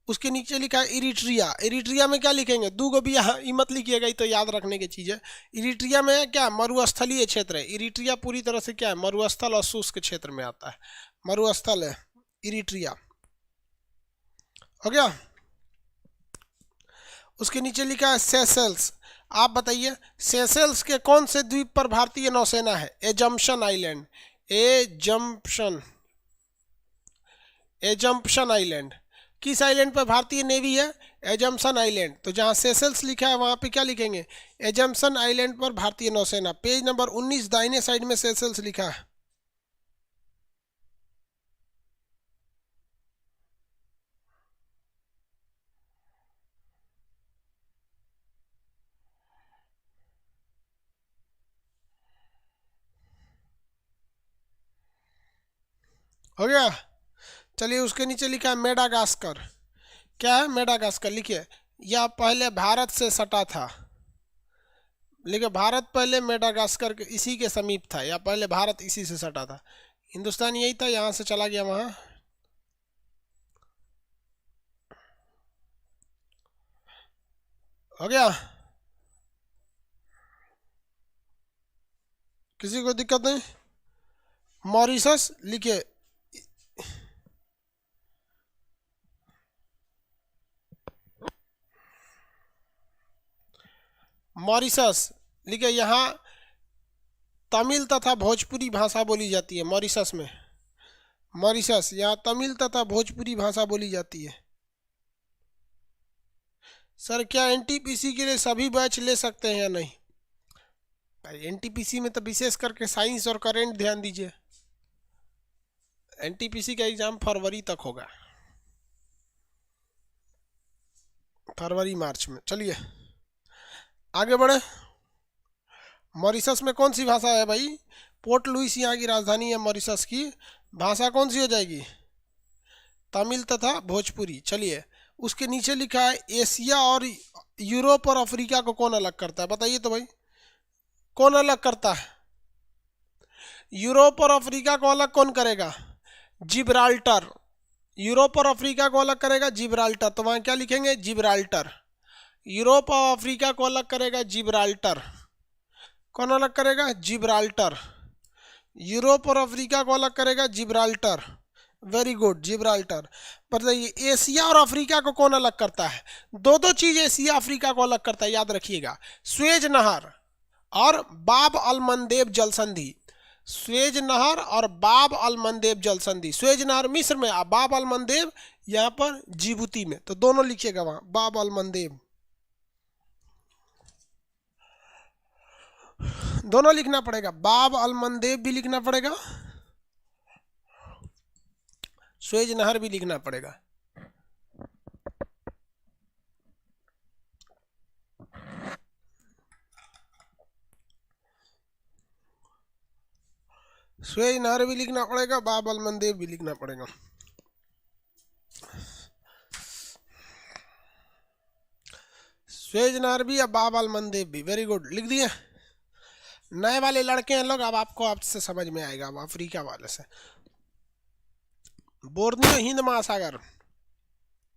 उसके नीचे लिखा है इरिट्रिया। इरिट्रिया में क्या लिखेंगे? दो गो भी यहाँ ई मत लिखिएगा, ये तो याद रखने की चीज़ है। इरिट्रिया में क्या? मरुस्थलीय क्षेत्र है। इरिट्रिया पूरी तरह से क्या है? मरुस्थल और शुष्क क्षेत्र में आता है। मरुस्थल है इरिट्रिया। हो गया। उसके नीचे लिखा है सेशल्स। आप बताइए सेशल्स के कौन से द्वीप पर भारतीय नौसेना है? Assumption island. Assumption assumption island. किस आइलैंड पर भारतीय नेवी है? Assumption island. तो जहाँ सेशल्स लिखा है वहाँ पे क्या लिखेंगे? एजम्पशन आइलैंड पर भारतीय नौसेना। पेज नंबर 19 दाहिने साइड में सेशल्स लिखा है। हो गया। चलिए उसके नीचे लिखा है मेडागास्कर। क्या है मेडागास्कर? लिखिए, यह पहले भारत से सटा था। लेकिन भारत पहले मेडागास्कर के इसी के समीप था, या पहले भारत इसी से सटा था। हिंदुस्तान यही था, यहाँ से चला गया वहाँ। हो गया, किसी को दिक्कत नहीं। मॉरिशस लिखिए, मॉरिशस लिखिए। यहाँ तमिल तथा भोजपुरी भाषा बोली जाती है मॉरिशस में। मॉरिशस, यहाँ तमिल तथा भोजपुरी भाषा बोली जाती है। सर क्या एनटीपीसी के लिए सभी बैच ले सकते हैं या नहीं? एनटीपीसी में तो विशेष करके साइंस और करेंट ध्यान दीजिए। एनटीपीसी का एग्जाम फरवरी तक होगा, फरवरी मार्च में। चलिए आगे बढ़े। मॉरिशस में कौन सी भाषा है भाई? पोर्ट लुइस यहाँ की राजधानी है मॉरिशस की। भाषा कौन सी हो जाएगी? तमिल तथा भोजपुरी। चलिए उसके नीचे लिखा है एशिया और यूरोप और अफ्रीका को कौन अलग करता है? बताइए तो भाई, कौन अलग करता है? यूरोप और अफ्रीका को अलग कौन करेगा? जिब्राल्टर। यूरोप और अफ्रीका को अलग करेगा जिब्राल्टर, तो वहाँ क्या लिखेंगे? जिब्राल्टर। यूरोप और अफ्रीका को अलग करेगा जिब्राल्टर। कौन अलग करेगा? जिब्राल्टर। यूरोप और अफ्रीका को अलग करेगा जिब्राल्टर। Very good, Gibraltar. बताइए एशिया और अफ्रीका को कौन अलग करता है? दो दो चीज एशिया अफ्रीका को अलग करता है, याद रखिएगा। स्वेज नहर और बाब अल मंदेब जल संधि। स्वेज नहर और बाब अल मंदेब जल संधि। स्वेज नहर मिस्र में, बाब अल मंदेब यहाँ पर जिबूती में, तो दोनों लिखिएगा वहां, बाब अल मंदेब। दोनों लिखना पड़ेगा, बाब अल मंदेब भी लिखना पड़ेगा, स्वेज नहर भी लिखना पड़ेगा। स्वेज नहर भी लिखना पड़ेगा, बाब अल मंदेब भी लिखना पड़ेगा। स्वेज नहर भी या बाब अल मंदेब भी। वेरी गुड, लिख दिए। नए वाले लड़के हैं लोग, अब आपको आपसे समझ में आएगा। अब अफ्रीका वाले से, बोर्नियो हिंद महासागर,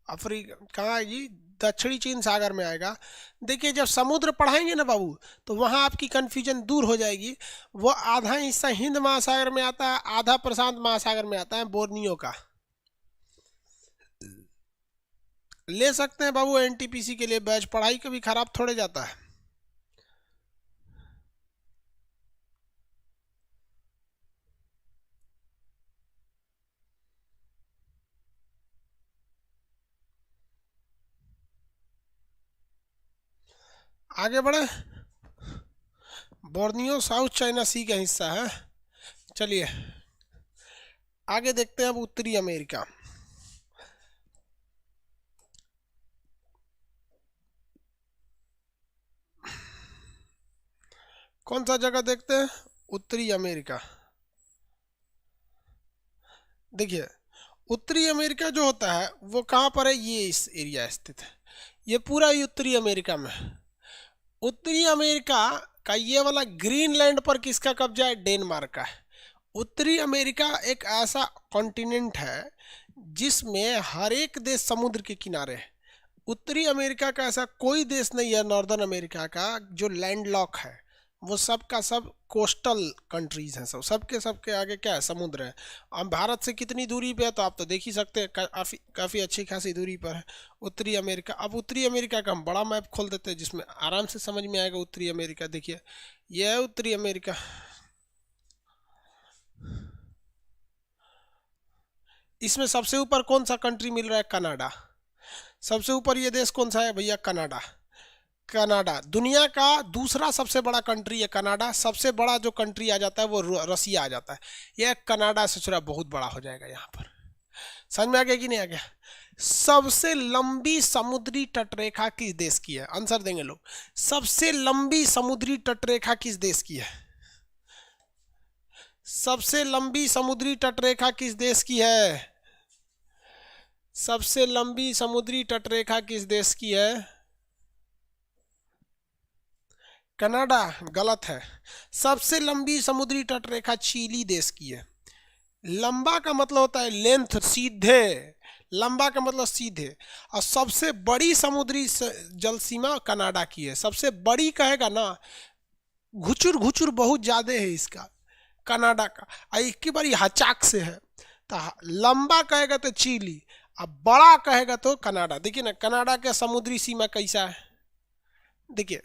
अफ्रीका कहाँ है जी? दक्षिणी चीन सागर में आएगा। देखिए जब समुद्र पढ़ाएंगे ना बाबू, तो वहाँ आपकी कन्फ्यूजन दूर हो जाएगी। वो आधा हिस्सा हिंद महासागर में आता है, आधा प्रशांत महासागर में आता है बोर्नियो का। ले सकते हैं बाबू एनटीपीसी के लिए बैच, पढ़ाई कभी खराब थोड़े जाता है। आगे बढ़े। बोर्नियो साउथ चाइना सी का हिस्सा है। चलिए आगे देखते हैं अब उत्तरी अमेरिका। कौन सा जगह देखते हैं? उत्तरी अमेरिका। देखिए उत्तरी अमेरिका जो होता है वो कहाँ पर है? ये इस एरिया स्थित है, ये पूरा ही उत्तरी अमेरिका में है। उत्तरी अमेरिका का ये वाला ग्रीनलैंड पर किसका कब्जा है? डेनमार्क का है। उत्तरी अमेरिका एक ऐसा कॉन्टिनेंट है जिसमें हर एक देश समुद्र के किनारे है। उत्तरी अमेरिका का ऐसा कोई देश नहीं है नॉर्दर्न अमेरिका का जो लैंडलॉक है। वो सब का सब कोस्टल कंट्रीज हैं, सब सबके सबके आगे क्या है? समुद्र है। अब भारत से कितनी दूरी पे है तो आप तो देख ही सकते हैं, काफ़ी काफ़ी अच्छी खासी दूरी पर है उत्तरी अमेरिका। अब उत्तरी अमेरिका का हम बड़ा मैप खोल देते हैं जिसमें आराम से समझ में आएगा उत्तरी अमेरिका। देखिए यह है उत्तरी अमेरिका। इसमें सबसे ऊपर कौन सा कंट्री मिल रहा है? कनाडा। सबसे ऊपर ये देश कौन सा है भैया? कनाडा। कनाडा दुनिया का दूसरा सबसे बड़ा कंट्री है कनाडा। सबसे बड़ा जो कंट्री आ जाता है वो रसिया आ जाता है। यह कनाडा से थोड़ा बहुत बड़ा हो जाएगा यहाँ पर। समझ में आ गया कि नहीं आ गया? सबसे लंबी समुद्री तटरेखा किस देश की है? आंसर देंगे लोग। सबसे लंबी समुद्री तटरेखा किस देश की है? सबसे लंबी समुद्री तटरेखा किस देश की है? सबसे लंबी समुद्री तटरेखा किस देश की है? कनाडा गलत है। सबसे लंबी समुद्री तटरेखा चिली देश की है। लंबा का मतलब होता है लेंथ, सीधे, लंबा का मतलब सीधे। और सबसे बड़ी समुद्री जल सीमा कनाडा की है। सबसे बड़ी कहेगा ना, घुचुर घुचुर बहुत ज्यादा है इसका, कनाडा का। और एक की बारी हचाक से है। तो लंबा कहेगा तो चिली, अब बड़ा कहेगा तो कनाडा। देखिए ना कनाडा का समुद्री सीमा कैसा है, देखिए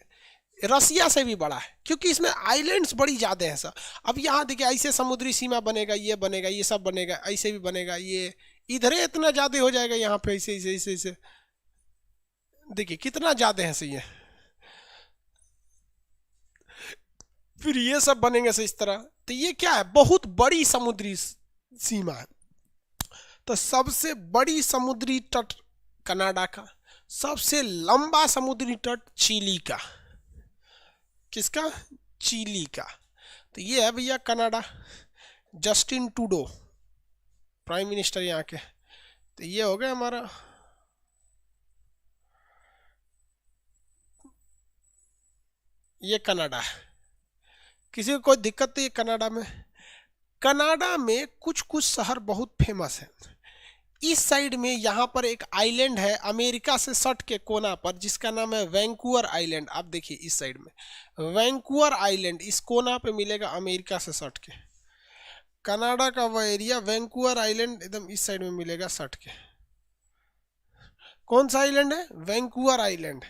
रसिया से भी बड़ा है, क्योंकि इसमें आइलैंड्स बड़ी ज़्यादा हैं सर। अब यहाँ देखिए ऐसे समुद्री सीमा बनेगा, ये बनेगा, ये सब बनेगा, ऐसे भी बनेगा, ये इधर इतना ज़्यादा हो जाएगा यहाँ पे, ऐसे ऐसे ऐसे ऐसे, देखिए कितना ज़्यादा है सही है। फिर ये सब बनेंगे से इस तरह। तो ये क्या है, बहुत बड़ी समुद्री सीमा है। तो सबसे बड़ी समुद्री तट कनाडा का, सबसे लंबा समुद्री तट चिली का। किसका, चिली का। तो ये है भैया Canada. Justin Trudeau prime minister यहाँ के। तो ये हो गया हमारा। ये कनाडा है। किसी को कोई दिक्कत नहीं है कनाडा में। कनाडा में कुछ कुछ शहर बहुत फेमस है। इस साइड में यहाँ पर एक आइलैंड है अमेरिका से सट के कोना पर, जिसका नाम है वैंकूवर आइलैंड। आप देखिए इस साइड में वैंकूवर आइलैंड, इस कोना पे मिलेगा अमेरिका से सट के। कनाडा का वह एरिया वैंकूवर आइलैंड एकदम इस साइड में मिलेगा सट के। कौन सा आइलैंड है, वैंकूवर आइलैंड।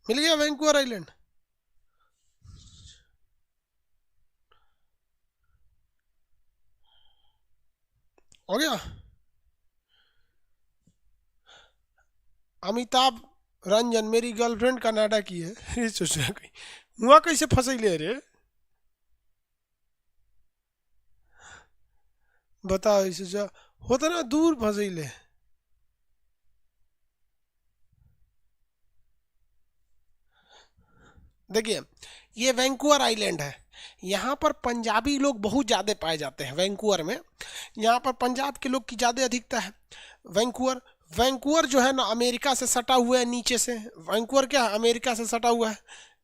मिल गया वैंकूवर आइलैंड। हो गया। अमिताभ रंजन, मेरी गर्लफ्रेंड कनाडा की है। ये सोचा वहाँ कैसे फंसैले रे, बताओ। इसे होता ना दूर फंसैले। देखिए ये वैंकूवर आइलैंड है। यहाँ पर पंजाबी लोग बहुत ज़्यादा पाए जाते हैं वैंकूवर में। यहाँ पर पंजाब के लोग की ज़्यादा अधिकता है। वैंकूवर, वैंकूवर जो है ना अमेरिका से सटा हुआ है नीचे से। वैंकूवर क्या है, अमेरिका से सटा हुआ है,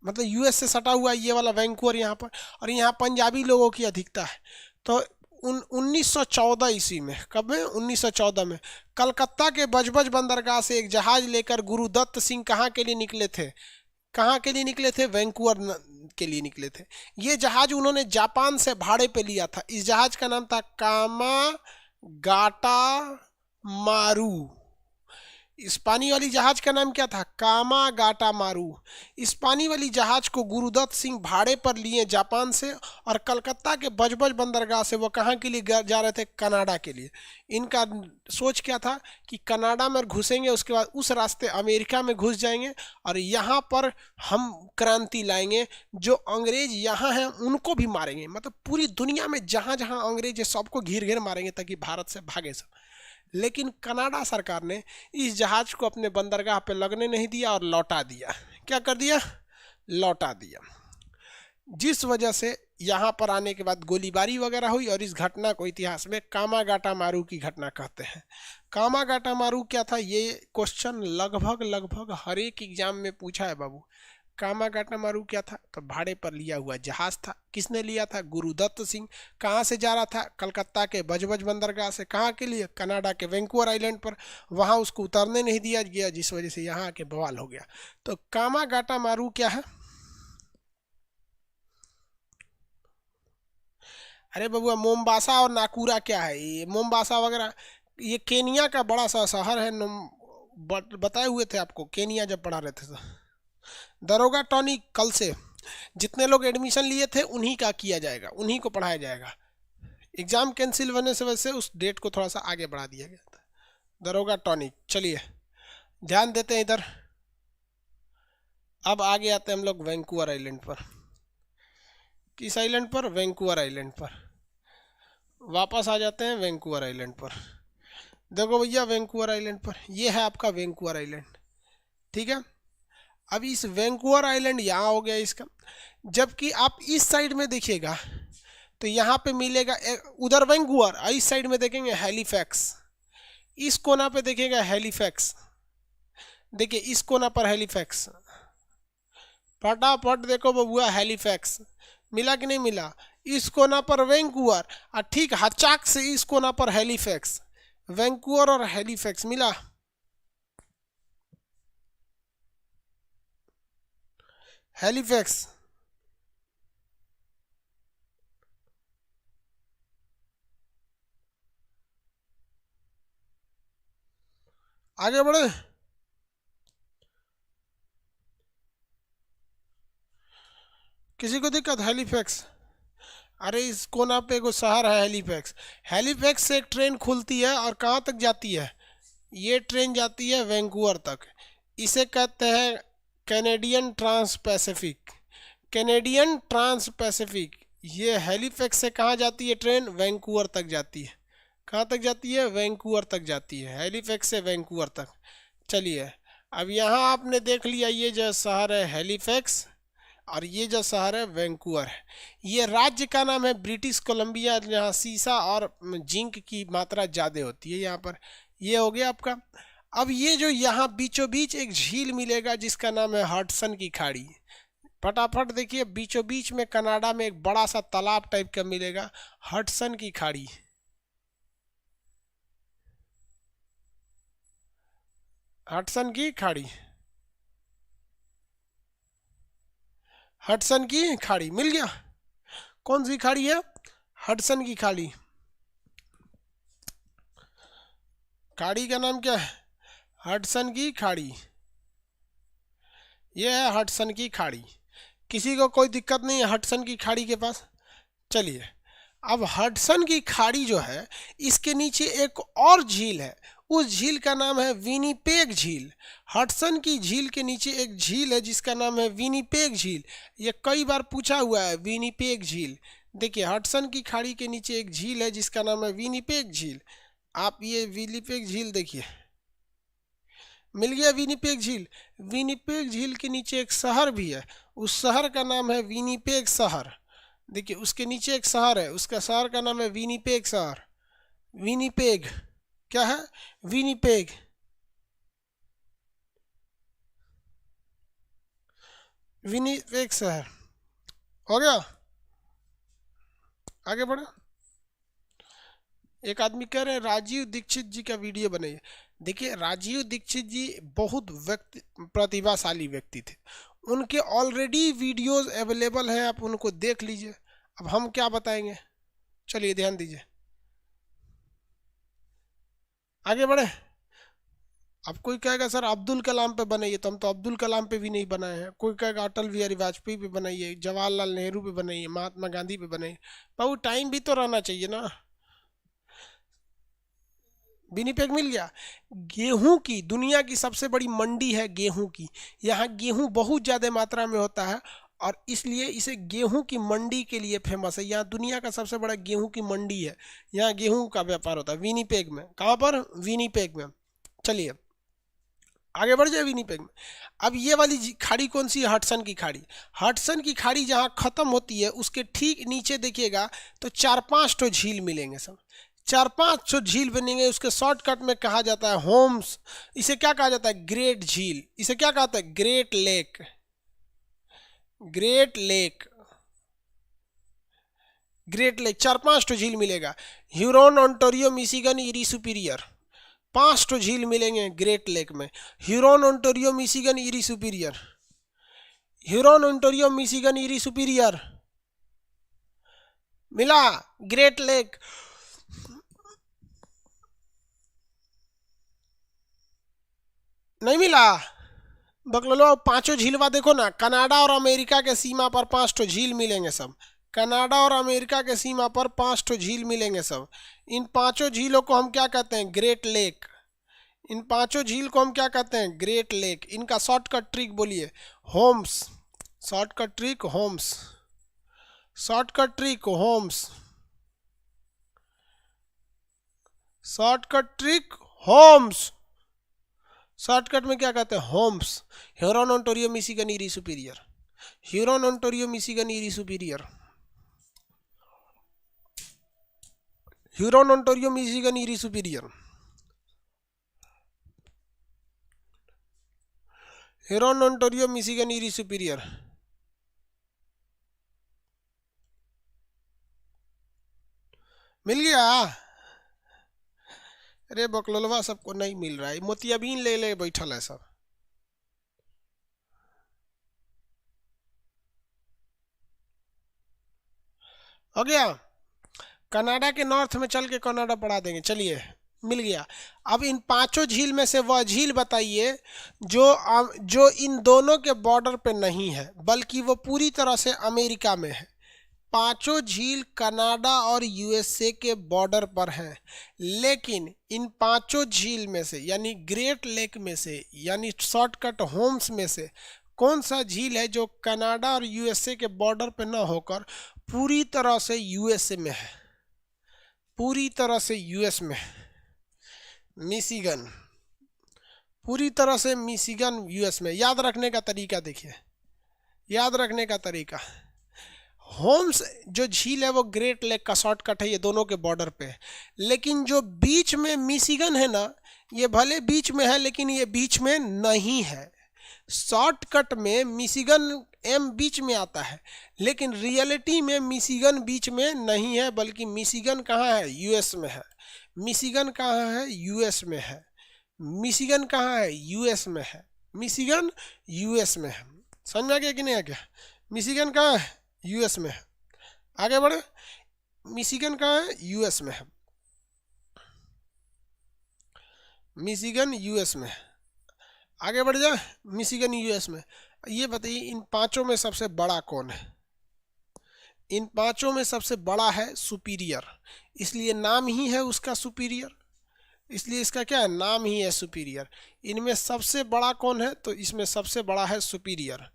मतलब यूएस से सटा हुआ है ये वाला वैंकूवर यहाँ पर। और यहाँ पंजाबी लोगों की अधिकता है। तो 1914 ईस्वी में, कब में, 1914 में कलकत्ता के बजबज बंदरगाह से एक जहाज लेकर गुरुदत्त सिंह कहाँ के लिए निकले थे, कहाँ के लिए निकले थे, वैंकूवर के लिए निकले थे। ये जहाज उन्होंने जापान से भाड़े पे लिया था। इस जहाज का नाम था कामागाटा मारू। इस पानी वाली जहाज का नाम क्या था, कामागाटा मारू। इस पानी वाली जहाज को गुरुदत्त सिंह भाड़े पर लिए जापान से, और कलकत्ता के बजबज बंदरगाह से वो कहाँ के लिए जा रहे थे, कनाडा के लिए। इनका सोच क्या था कि कनाडा में घुसेंगे, उसके बाद उस रास्ते अमेरिका में घुस जाएंगे, और यहाँ पर हम क्रांति लाएंगे। जो अंग्रेज यहाँ हैं उनको भी मारेंगे, मतलब पूरी दुनिया में जहाँ जहाँ अंग्रेज है सबको घेर घेर मारेंगे ताकि भारत से भागे सब। लेकिन कनाडा सरकार ने इस जहाज को अपने बंदरगाह पे लगने नहीं दिया और लौटा दिया। क्या कर दिया, लौटा दिया। जिस वजह से यहाँ पर आने के बाद गोलीबारी वगैरह हुई, और इस घटना को इतिहास में कामागाटा मारू की घटना कहते हैं। कामागाटा मारू क्या था, ये क्वेश्चन लगभग लगभग हर एक एग्जाम में पूछा है बाबू। कामागाटा मारू क्या था, तो भाड़े पर लिया हुआ जहाज था। किसने लिया था, गुरुदत्त सिंह। कहाँ से जा रहा था, कलकत्ता के बजबज बंदरगाह से। कहाँ के लिए, कनाडा के वैंकूवर आइलैंड पर। वहाँ उसको उतरने नहीं दिया गया, जिस वजह से यहाँ आके बवाल हो गया। तो कामागाटा मारू क्या है, अरे बबुआ मोम्बासा और नाकूरा क्या है, ये मोम्बासा वगैरह ये केनिया का बड़ा सा शहर है। बताए हुए थे आपको केनिया जब पढ़ा रहे थे तो। दरोगा टॉनी कल से जितने लोग एडमिशन लिए थे उन्हीं का किया जाएगा, उन्हीं को पढ़ाया जाएगा। एग्जाम कैंसिल होने से वजह से उस डेट को थोड़ा सा आगे बढ़ा दिया गया था। दरोगा टॉनी, चलिए ध्यान देते हैं इधर। अब आगे आते हैं हम लोग वैंकूवर आइलैंड पर। किस आइलैंड पर, वैंकूवर आइलैंड पर। वापस आ जाते हैं वैंकूवर आइलैंड पर। देखो भैया वैंकूवर आइलैंड पर, ये है आपका वैंकूवर आइलैंड, ठीक है। अब इस वैंकूवर आइलैंड यहाँ हो गया इसका। जबकि आप इस साइड में देखिएगा तो यहाँ पे मिलेगा उधर वैंकूवर, इस साइड में देखेंगे हैलीफैक्स। इस कोना पे देखिएगा हैलीफैक्स, देखिए इस कोना पर हैलीफैक्स, फटाफट देखो बबुआ, हैलिफैक्स मिला कि नहीं मिला? इस कोना पर वैंकूवर, और ठीक हचाक से इस कोना पर हैलिफैक्स। वैंकूवर और हैलिफैक्स मिला। हैलिफैक्स आगे बढ़े। किसी को दिक्कत? हैलिफैक्स, अरे इस कोना पे एगो शहर है हैलिफैक्स। हैलिफैक्स से एक ट्रेन खुलती है और कहाँ तक जाती है? ये ट्रेन जाती है वैंकूवर तक। इसे कहते हैं Canadian trans Pacific. Canadian trans Pacific. ये हैलिफैक्स से कहाँ जाती है ट्रेन? वैंकूवर तक जाती है। कहाँ तक जाती है? वैंकूवर तक जाती है, हैलिफैक्स से वैंकूवर तक। चलिए, अब यहाँ आपने देख लिया ये जो शहर है हैलिफैक्स, और ये जो शहर है वैंकूवर है। ये राज्य का नाम है ब्रिटिश कोलंबिया, जहाँ सीसा और जिंक की मात्रा ज़्यादा होती है यहाँ पर। ये हो गया आपका। अब ये जो यहाँ बीचों बीच एक झील मिलेगा जिसका नाम है हडसन की खाड़ी। फटाफट देखिए, बीचों बीच में कनाडा में एक बड़ा सा तालाब टाइप का मिलेगा, हडसन की खाड़ी। हडसन की खाड़ी, हडसन की खाड़ी मिल गया। कौन सी खाड़ी है? हडसन की खाड़ी। खाड़ी का नाम क्या है? हडसन की खाड़ी। यह है हडसन की खाड़ी। किसी को कोई दिक्कत नहीं है हडसन की खाड़ी के पास? चलिए, अब हडसन की खाड़ी जो है, इसके नीचे एक और झील है। उस झील का नाम है विनिपेग झील। हडसन की झील के नीचे एक झील है जिसका नाम है विनिपेग झील। ये कई बार पूछा हुआ है, विनिपेग झील। देखिए, हडसन की खाड़ी के नीचे एक झील है जिसका नाम है विनिपेग झील। आप ये विनिपेग झील देखिए, मिल गया विनिपेग झील। विनिपेग झील के नीचे एक शहर भी है, उस शहर का नाम है विनिपेग शहर। देखिए, उसके नीचे एक शहर है, उसका शहर का नाम है विनिपेग शहर। विनिपेग क्या है? विनिपेग। विनिपेग शहर हो गया। आगे बढ़े। एक आदमी कह रहे हैं राजीव दीक्षित जी का वीडियो बनाइए। देखिए, राजीव दीक्षित जी बहुत प्रतिभाशाली व्यक्ति थे। उनके ऑलरेडी वीडियोस अवेलेबल हैं, आप उनको देख लीजिए। अब हम क्या बताएंगे? चलिए ध्यान दीजिए, आगे बढ़े। अब कोई कहेगा सर अब्दुल कलाम पे बनाइए, तो हम तो अब्दुल कलाम पे भी नहीं बनाए हैं। कोई कहेगा अटल बिहारी वाजपेयी पे बनाइए, जवाहरलाल नेहरू पे बनाइए, महात्मा गांधी पे बनाइए। पर टाइम भी तो रहना चाहिए ना। विनिपेग मिल गया। गेहूं की दुनिया की सबसे बड़ी मंडी है गेहूं की। यहाँ गेहूं बहुत ज़्यादा मात्रा में होता है और इसलिए इसे गेहूं की मंडी के लिए फेमस है। यहाँ दुनिया का सबसे बड़ा गेहूं की मंडी है। यहाँ गेहूं का व्यापार होता है विनिपेग में। कहाँ पर? विनिपेग में। चलिए आगे बढ़ जाए विनिपेग में। अब ये वाली खाड़ी कौन सी है? हडसन की खाड़ी। हडसन की खाड़ी जहाँ खत्म होती है उसके ठीक नीचे देखिएगा तो 4-5 ठो झील मिलेंगे सब। 4-5 ठो झील बनेंगे। उसके शॉर्टकट में कहा जाता है होम्स। इसे क्या कहा जाता है? ग्रेट झील। इसे क्या कहते हैं? Great lake. Great lake, great lake. 4-5 ठो झील मिलेगा। Huron, Ontario, Michigan, Erie superior. 5 ठो झील मिलेंगे ग्रेट लेक में। Huron, Ontario, Michigan, Erie Superior. Huron, Ontario, Michigan, Erie superior मिला। ग्रेट लेक नहीं मिला। बकलो पांचों झीलवा देखो ना, कनाडा और अमेरिका के सीमा पर 5 ठो झील मिलेंगे सब। कनाडा और अमेरिका के सीमा पर 5 ठो झील मिलेंगे सब। इन 5 झीलों को हम क्या कहते हैं? Great lake. इन 5 झील को हम क्या कहते हैं? Great lake. इनका शॉर्टकट ट्रिक बोलिए। HOMES. Shortcut trick HOMES. Shortcut trick HOMES. Shortcut trick HOMES. Shortcut में क्या कहते हैं? HOMES. Huron, Ontario, Michigan, Erie Superior. Huron, Ontario, Michigan, Erie Superior. Huron, Ontario, Michigan, Erie Superior. Huron, Ontario, Michigan, Erie Superior. मिल गया? अरे बकलोलवा सबको नहीं मिल रहा है, मोतियाबिंद ले ले बैठल है सब। हो गया? कनाडा के नॉर्थ में चल के कनाडा पढ़ा देंगे, चलिए। मिल गया। अब इन पांचों झील में से वह झील बताइए जो इन दोनों के बॉर्डर पे नहीं है, बल्कि वो पूरी तरह से अमेरिका में है। पांचों झील कनाडा और यूएसए के बॉर्डर पर हैं, लेकिन इन पांचों झील में से यानी ग्रेट लेक में से यानी शॉर्टकट होम्स में से कौन सा झील है जो कनाडा और यूएसए के बॉर्डर पे न होकर पूरी तरह से यूएसए में है? पूरी तरह से यूएस में। मिशिगन, पूरी तरह से मिशिगन यूएस में। याद रखने का तरीका देखिए, याद रखने का तरीका, होम्स जो झील है वो ग्रेट लेक का शॉर्टकट है, ये दोनों के बॉर्डर पे है। लेकिन जो बीच में मिशिगन है ना, ये भले बीच में है लेकिन ये बीच में नहीं है। शॉर्टकट में मिशिगन एम बीच में आता है, लेकिन रियलिटी में मिशिगन बीच में नहीं है, बल्कि मिशिगन कहाँ है? यूएस में है। मिशिगन कहाँ है? यूएस में है। मिशिगन कहाँ है? यूएस में है। मिशिगन यूएस में है। समझ में आ गया कि नहीं आ गया? मिशिगन कहाँ है? यूएस में है। आगे बढ़े। मिशिगन कहाँ है? यूएस में है। मिशिगन यूएस में है। आगे बढ़ जाए। मिशिगन यूएस में। ये बताइए इन पांचों में सबसे बड़ा कौन है? इन पांचों में सबसे बड़ा है सुपीरियर, इसलिए नाम ही है उसका सुपीरियर, इसलिए इसका क्या है? नाम ही है सुपीरियर। इनमें सबसे बड़ा कौन है? तो इसमें सबसे बड़ा है सुपीरियर।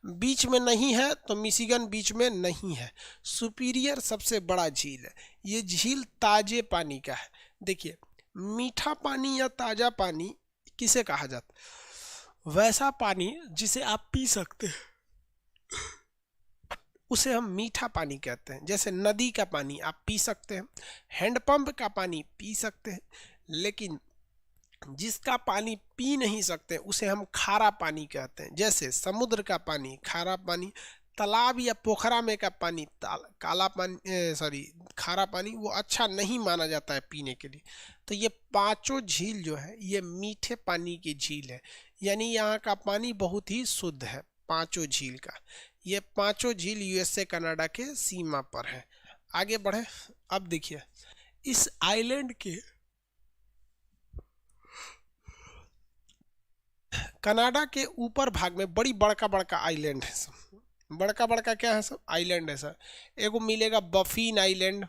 बीच में नहीं है तो मिशिगन बीच में नहीं है। सुपीरियर सबसे बड़ा झील है। ये झील ताजे पानी का है। देखिए, मीठा पानी या ताज़ा पानी किसे कहा जाता है? वैसा पानी जिसे आप पी सकते हैं उसे हम मीठा पानी कहते हैं। जैसे नदी का पानी आप पी सकते हैं, हैंडपंप का पानी पी सकते हैं, लेकिन जिसका पानी पी नहीं सकते उसे हम खारा पानी कहते हैं। जैसे समुद्र का पानी खारा पानी, तालाब या पोखरा में का पानी काला पानी खारा पानी, वो अच्छा नहीं माना जाता है पीने के लिए। तो ये पांचों झील जो है ये मीठे पानी की झील है, यानी यहाँ का पानी बहुत ही शुद्ध है पांचों झील का। ये पांचों झील यूएसए कनाडा के सीमा पर है। आगे बढ़े। अब देखिए, इस आइलैंड के कनाडा के ऊपर भाग में बड़ी बड़का बड़का आइलैंड है सब। बड़का बड़का क्या है? सब आइलैंड है सर। एगो मिलेगा बफिन आइलैंड,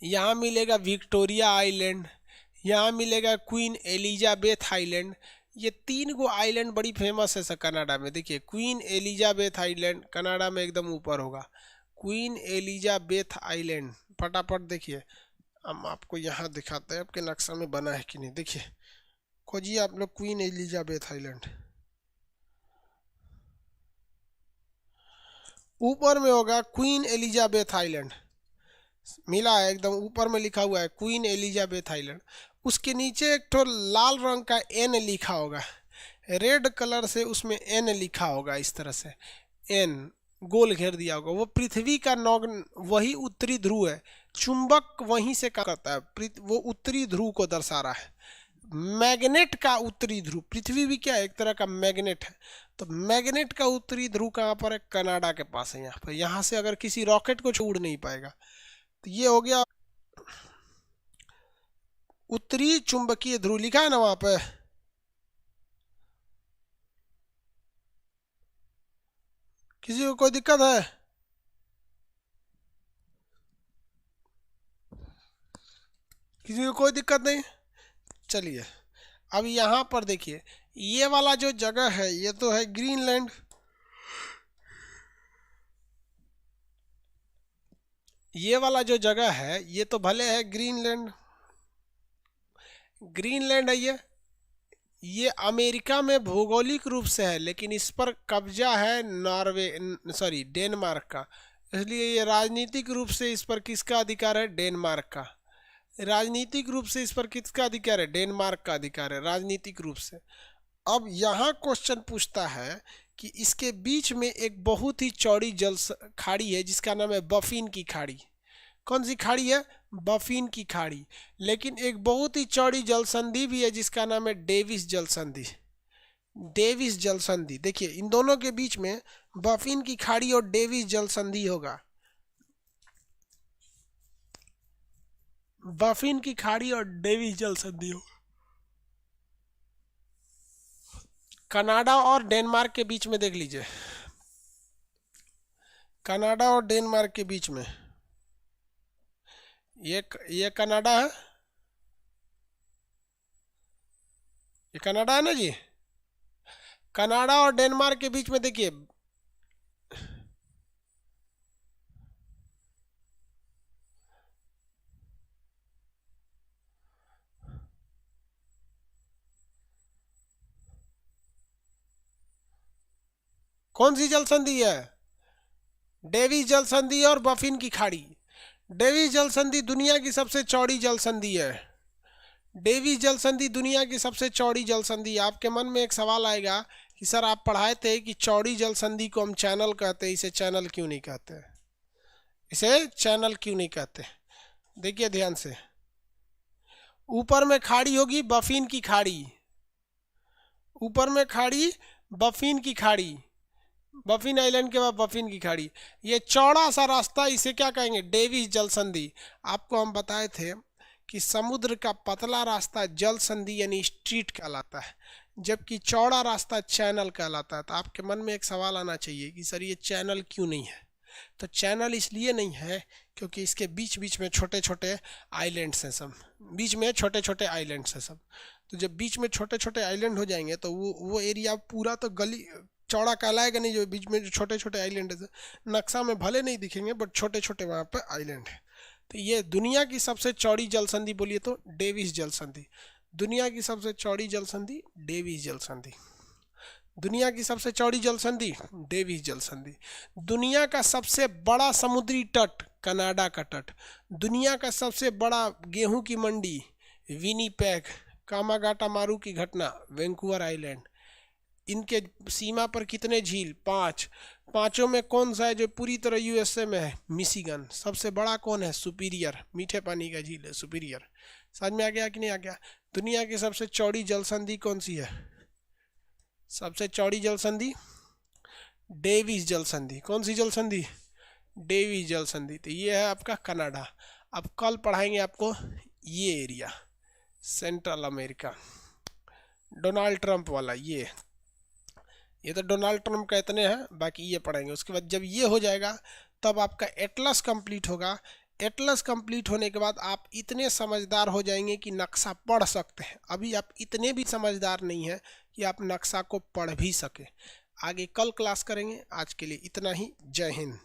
यहाँ मिलेगा विक्टोरिया आइलैंड, यहाँ मिलेगा क्वीन एलिजाबेथ आइलैंड। ये तीन गो आइलैंड बड़ी फेमस है सर कनाडा में। देखिए, क्वीन एलिजाबेथ आइलैंड कनाडा में एकदम ऊपर होगा। क्वीन एलिजाबेथ आइलैंड, फटाफट देखिए, हम आपको यहाँ दिखाते हैं आपके नक्शा में बना है कि नहीं। देखिए, खोजिए आप लोग क्वीन एलिजाबेथ आइलैंड, ऊपर में होगा क्वीन एलिजाबेथ आइलैंड, मिला है एकदम ऊपर में लिखा हुआ है क्वीन एलिजाबेथ आइलैंड। उसके नीचे एक तो लाल रंग का एन लिखा होगा, रेड कलर से उसमें एन लिखा होगा, इस तरह से एन गोल घेर दिया होगा। वो पृथ्वी का वही उत्तरी ध्रुव है, चुंबक वहीं से करता है, वो उत्तरी ध्रुव को दर्शा रहा है। मैग्नेट का उत्तरी ध्रुव, पृथ्वी भी क्या है? एक तरह का मैग्नेट है। तो मैग्नेट का उत्तरी ध्रुव कहाँ पर है? कनाडा के पास है। यहाँ पर, यहाँ से अगर किसी रॉकेट को उड़ नहीं पाएगा। तो ये हो गया उत्तरी चुंबकीय ध्रुव, लिखा है ना वहां पे। किसी को कोई दिक्कत है? किसी को कोई दिक्कत नहीं? चलिए, अब यहाँ पर देखिए, ये वाला जो जगह है ये तो है ग्रीनलैंड। ये वाला जो जगह है ये तो भले है ग्रीनलैंड, ग्रीनलैंड है ये अमेरिका में भौगोलिक रूप से है, लेकिन इस पर कब्जा है डेनमार्क का। इसलिए ये राजनीतिक रूप से इस पर किसका अधिकार है? डेनमार्क का। राजनीतिक रूप से इस पर किसका अधिकार है? डेनमार्क का अधिकार है राजनीतिक रूप से। अब यहाँ क्वेश्चन पूछता है कि इसके बीच में एक बहुत ही चौड़ी जल खाड़ी है जिसका नाम है बफिन की खाड़ी। कौन सी खाड़ी है? बफिन की खाड़ी। लेकिन एक बहुत ही चौड़ी जल संधि भी है जिसका नाम है डेविस जल संधि। डेविस जल संधि, देखिए इन दोनों के बीच में बफिन की खाड़ी और डेविस जल संधि होगा। बफिन की खाड़ी और डेविस जल संधि होगा। कनाडा और डेनमार्क के बीच में देख लीजिए, कनाडा और डेनमार्क के बीच में ये कनाडा है, ये कनाडा है ना जी। कनाडा और डेनमार्क के बीच में देखिए कौन सी जल संधि है, डेविस जल संधि और बफिन की खाड़ी। डेविस जल संधि दुनिया की सबसे चौड़ी जल संधि है। डेविस जल संधि दुनिया की सबसे चौड़ी जल संधि। आपके मन में एक सवाल आएगा कि सर आप पढ़ाए थे कि चौड़ी जल संधि को हम चैनल कहते हैं, इसे चैनल क्यों नहीं कहते, इसे चैनल क्यों नहीं कहते। देखिए ध्यान से, ऊपर में खाड़ी होगी बफिन की खाड़ी, ऊपर में खाड़ी बफिन की खाड़ी, बफिन आइलैंड के बाद बफिन की खाड़ी, ये चौड़ा सा रास्ता इसे क्या कहेंगे, डेविस जल संधि। आपको हम बताए थे कि समुद्र का पतला रास्ता जल संधि यानी स्ट्रीट कहलाता है, जबकि चौड़ा रास्ता चैनल कहलाता है। तो आपके मन में एक सवाल आना चाहिए कि सर ये चैनल क्यों नहीं है। तो चैनल इसलिए नहीं है क्योंकि इसके बीच बीच में छोटे छोटे आइलैंड्स हैं सब, बीच में छोटे छोटे आइलैंड्स हैं सब। तो जब बीच में छोटे छोटे आइलैंड हो जाएंगे तो वो एरिया पूरा तो गली चौड़ा कहलाएगा नहीं। जो बीच में जो छोटे छोटे आइलैंड है नक्शा में भले नहीं दिखेंगे बट छोटे छोटे वहाँ पे आइलैंड है। तो ये दुनिया की सबसे चौड़ी जल संधि बोलिए तो डेविस जल संधि। दुनिया की सबसे चौड़ी जल संधि डेविस जल संधि। दुनिया की सबसे चौड़ी जल संधि डेविस जल संधि। दुनिया का सबसे बड़ा समुद्री तट कनाडा का तट। दुनिया का सबसे बड़ा गेहूं की मंडी विनीपेग। कामागाटामारू की घटना वैंकूवर आइलैंड। इनके सीमा पर कितने झील, 5। पांचों में कौन सा है जो पूरी तरह यूएसए में है, मिशिगन। सबसे बड़ा कौन है, सुपीरियर, मीठे पानी का झील है सुपीरियर। समझ में आ गया कि नहीं आ गया। दुनिया की सबसे चौड़ी जल संधि कौन सी है, सबसे चौड़ी जल संधि डेविस जल संधि। कौन सी जल संधि, डेविस जल संधि। तो ये है आपका कनाडा। अब कल पढ़ाएंगे आपको ये area central America, Donald Trump वाला। ये तो डोनाल्ड ट्रंप का इतने हैं, बाकी ये पढ़ेंगे। उसके बाद जब ये हो जाएगा तब आपका एटलस कंप्लीट होगा। एटलस कंप्लीट होने के बाद आप इतने समझदार हो जाएंगे कि नक्शा पढ़ सकते हैं। अभी आप इतने भी समझदार नहीं हैं कि आप नक्शा को पढ़ भी सके। आगे कल क्लास करेंगे। आज के लिए इतना ही। जय हिंद।